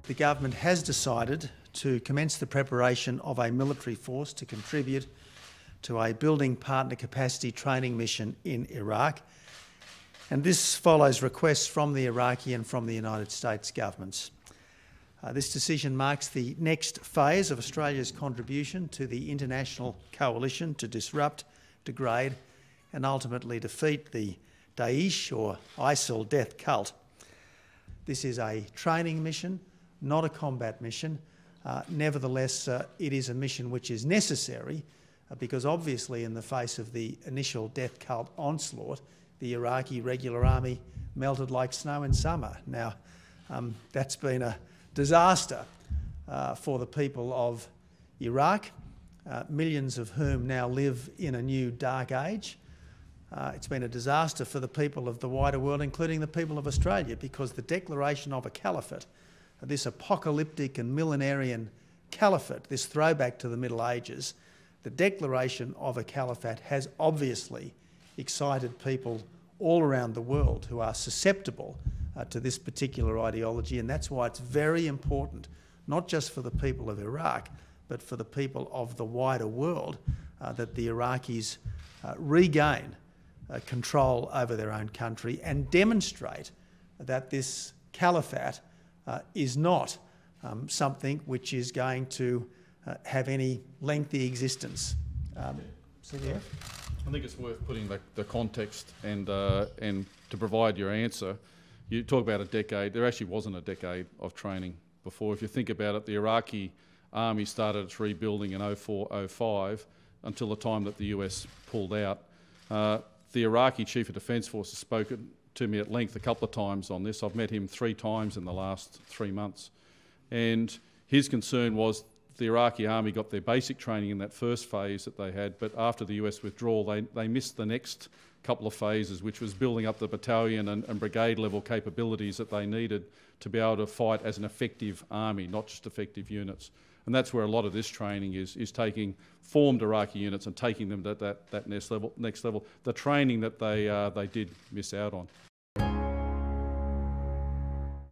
the government has decided to commence the preparation of a military force to contribute to a building partner capacity training mission in Iraq. And this follows requests from the Iraqi and from the United States governments. This decision marks the next phase of Australia's contribution to the international coalition to disrupt, degrade and ultimately defeat the Daesh or ISIL death cult. This is a training mission, not a combat mission. Nevertheless, it is a mission which is necessary because obviously in the face of the initial death cult onslaught, the Iraqi regular army melted like snow in summer. Now, that's been a disaster for the people of Iraq, millions of whom now live in a new dark age. It's been a disaster for the people of the wider world, including the people of Australia, because the declaration of a caliphate, this apocalyptic and millenarian caliphate, this throwback to the Middle Ages, the declaration of a caliphate has obviously excited people all around the world who are susceptible to this particular ideology, and that's why it's very important, not just for the people of Iraq, but for the people of the wider world, that the Iraqis regain control over their own country and demonstrate that this caliphate is not something which is going to have any lengthy existence. So, yeah. I think it's worth putting the context and to provide your answer. You talk about a decade. There actually wasn't a decade of training before. If you think about it, the Iraqi Army started its rebuilding in 04-05 until the time that the US pulled out. The Iraqi Chief of Defence Force has spoken to me at length a couple of times on this. I've met him 3 times in the last 3 months. And his concern was the Iraqi Army got their basic training in that first phase that they had, but after the US withdrawal, they missed the next couple of phases, which was building up the battalion and brigade level capabilities that they needed to be able to fight as an effective army, not just effective units. And that's where a lot of this training is taking formed Iraqi units and taking them to that next level. The training that they did miss out on.